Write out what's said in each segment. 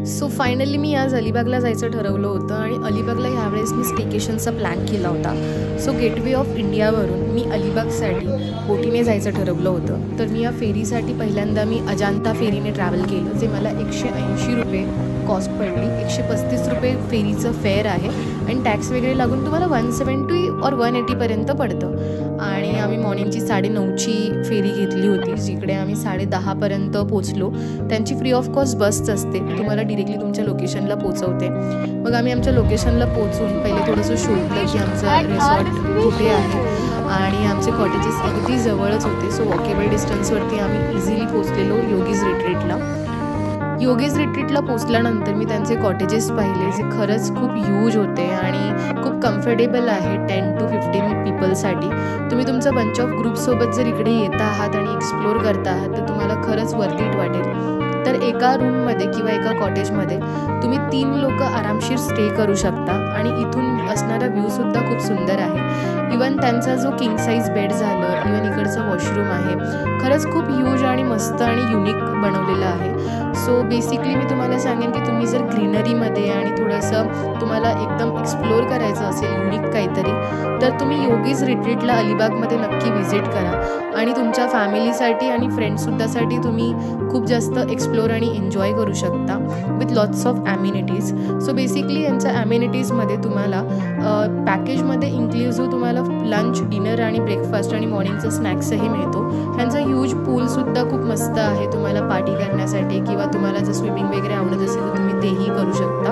So finally मी आज अलिबागला जायचं ठरवलं होतं आणि अलिबागला ह्यावेळेस मी स्टेकेशनचा प्लॅन केला होता. सो गेटवे ऑफ इंडियावरून मी अलिबागसाठी बोटीने जायचं ठरवलं होतं. तर मी या फेरीसाठी पहिल्यांदा मी अजांता फेरीने ट्रॅव्हल केलं, जे मला 180 रुपये कॉस्ट पडली. 135 रुपये फेरीचं फेअर आहे आणि टॅक्स वगैरे लागून तुम्हाला 170 और 180पर्यंत पडतं. आणि आम्ही मॉर्निंगची 9:30ची फेरी घेतली होती, जिकडे आम्ही 10:30पर्यंत पोचलो. त्यांची फ्री ऑफ कॉस्ट बस असते, तुम्हाला डिरेक्टली तुमच्या लोकेशनला पोचवते. मग आम्ही आमच्या लोकेशनला पोचून पहिले थोडंसं शोधलं की आमचं रिसॉर्ट कुठे आहे आणि आमचे कॉटेजेस अगदी जवळच होते. सो वॉकेबल डिस्टन्सवरती आम्ही इझिली पोचलेलो योगीज रिट्रीटला. योगीज रिट्रीटला पोचल्यानंतर मी त्यांचे कॉटेजेस पाहिले, जे खरंच खूप ह्यूज होते आणि खूप कम्फर्टेबल आहे 10 to 15 पीपलसाठी. तुम्ही तुमचा बंच ऑफ ग्रुपसोबत जर इकडे येत आहात आणि एक्सप्लोर करता आहात तर तुम्हाला खरंच वर्थ इट वाटेल. तर एका रूममध्ये किंवा एका कॉटेजमध्ये तुम्ही 3 लोक आरामशीर स्टे करू शकता आणि इथून असणारा व्ह्यूसुद्धा खूप सुंदर आहे. इवन त्यांचा जो किंग साईज बेड झालं, इवन इकडचं वॉशरूम आहे, खरंच खूप ह्यूज आणि मस्त आणि युनिक बनवलेलं आहे. सो बेसिकली मी तुम्हाला सांगेन की तुम्ही जर ग्रीनरीमध्ये आणि थोडंसं तुम्हाला एकदम एक्सप्लोर करायचं असेल युनिक काहीतरी, तर तुम्ही योगीज रिट्रीटला अलिबागमध्ये नक्की व्हिजिट करा आणि तुमच्या फॅमिलीसाठी आणि फ्रेंड्ससुद्धासाठी तुम्ही खूप जास्त एक्सप्लोर आणि एन्जॉय करू शकता with lots of amenities. So basically यांच्या ॲम्युनिटीजमध्ये तुम्हाला पॅकेजमध्ये इन्क्लुझिव्ह तुम्हाला लंच, डिनर आणि ब्रेकफास्ट आणि मॉर्निंगचा स्नॅक्सही मिळतो. ह्यांचा ह्यूज पूलसुद्धा खूप मस्त आहे तुम्हाला पार्टी करण्यासाठी, किंवा तुम्हाला जर स्विमिंग वगैरे आवडत असेल तर तुम्ही तेही करू शकता.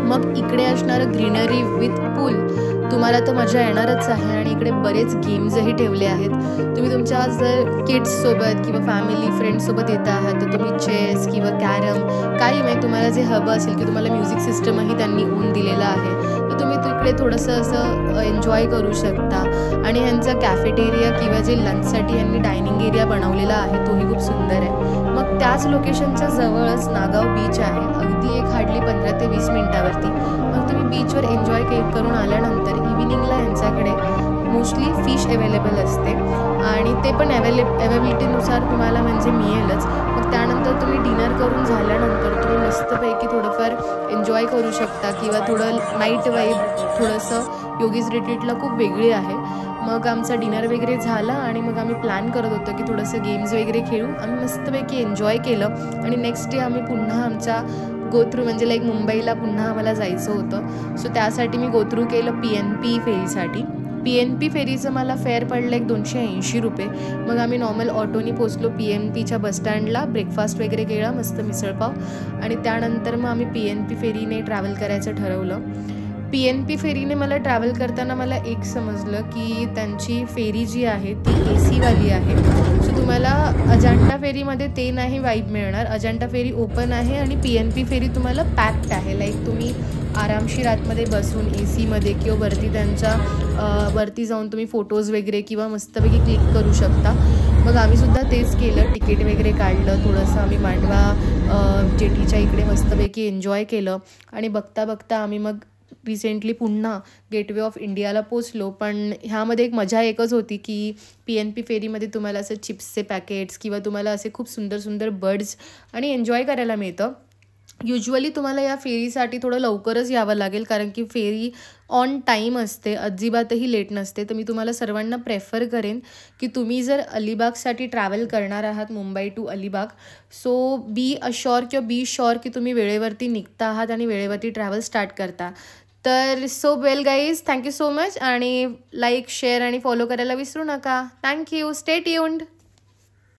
मग इकडे असणारं ग्रीनरी विथ पूल तुम्हाला तर मजा येणारच आहे आणि इकडे बरेच गेम्सही ठेवले आहेत. तुम्ही तुमच्या जर किड्ससोबत किंवा फॅमिली फ्रेंड्ससोबत येत आहात तर तुम्ही चेस किंवा कॅरम काही नाही, तुम्हाला जे हवं असेल की तुम्हाला म्युझिक सिस्टमही त्यांनी ओन दिलेला आहे, तर तुम्ही तिकडे थोडंसं असं एन्जॉय करू शकता. आणि ह्यांचा कॅफेटेरिया किंवा जे लंचसाठी यांनी डायनिंग एरिया बनवलेला आहे तोही खूप सुंदर आहे. मग त्याच लोकेशनच्या जवळच नागाव बीच आहे, अगदी हार्डली 15 ते 20 मिनिटावरती. मग तुम्ही बीचवर एन्जॉय करून आल्यानंतर इव्हिनिंगला यांच्याकडे मोस्टली फिश अवेलेबल असते आणि ते पण अवेलेबिलिटीनुसार तुम्हाला म्हणजे मिळेलच. मग त्यानंतर तुम्ही डिनर करून झाल्यानंतर तुम्ही मस्तपैकी थोडंफार एन्जॉय करू शकता किंवा थोडं नाईट वाईब थोडंसं योगीज रिट्रीटला खूप वेगळी आहे. मग आमचा डिनर वगैरे झाला आणि मग आम्ही प्लॅन करत होतो की थोडंसं गेम्स वगैरे खेळू. आम्ही मस्तपैकी एन्जॉय केलं आणि नेक्स्ट डे आम्ही पुन्हा आमच्या गोथ्रू म्हणजे लाईक मुंबईला पुन्हा आम्हाला जायचं होतं. सो त्यासाठी मी गोथ्रू केलं PNP फेरीसाठी. PNP फेरीचं मला फेअर पडलं 280 रुपये. मग आम्ही नॉर्मल ऑटोनी पोचलो PNPच्या बसस्टँडला, ब्रेकफास्ट वगैरे केला, मस्त मिसळपाव, आणि त्यानंतर मग आम्ही PNP फेरीने ट्रॅव्हल करायचं ठरवलं. PNP फेरीने मला ट्रॅव्हल करताना मला एक समजलं की त्यांची फेरी जी आहे ती AC वाली आहे. सो तुम्हाला अजांटा फेरीमध्ये ते नाही वाईब मिळणार. अजांटा फेरी ओपन आहे आणि PNP फेरी तुम्हाला पॅक्ड आहे. लाईक तुम्ही आरामशीर आतमध्ये बसून AC किंवा वरती त्यांच्या वरती जाऊन तुम्ही फोटोज वगैरे किंवा मस्तपैकी क्लिक करू शकता. मग आम्हीसुद्धा तेच केलं, तिकीट वगैरे काढलं, थोडंसं आम्ही मांडवा जेटीच्या इकडे मस्तपैकी एन्जॉय केलं आणि बघता बघता आम्ही मग रिसेंटली पुन्हा गेटवे ऑफ इंडियाला पोचलो. पण ह्यामध्ये एक मजा एकच होती की PNP फेरीमध्ये तुम्हाला असं चिप्सचे पॅकेट्स किंवा तुम्हाला असे खूप सुंदर सुंदर बर्ड्स आणि एन्जॉय करायला मिळतं. युजली तुम्हाला या फेरीसाठी थोडं लवकरच यावं लागेल, कारण की फेरी ऑन टाईम असते, अजिबातही लेट नसते. तर मी तुम्हाला सर्वांना प्रेफर करेन की तुम्ही जर अलिबागसाठी ट्रॅव्हल करणार आहात, Mumbai to Alibag, so be sure की तुम्ही वेळेवरती निघता आहात आणि वेळेवरती ट्रॅव्हल स्टार्ट करता. तर so well guys, thank you so much आणि लाईक, शेअर आणि फॉलो करायला विसरू नका. थँक्यू. Stay tuned.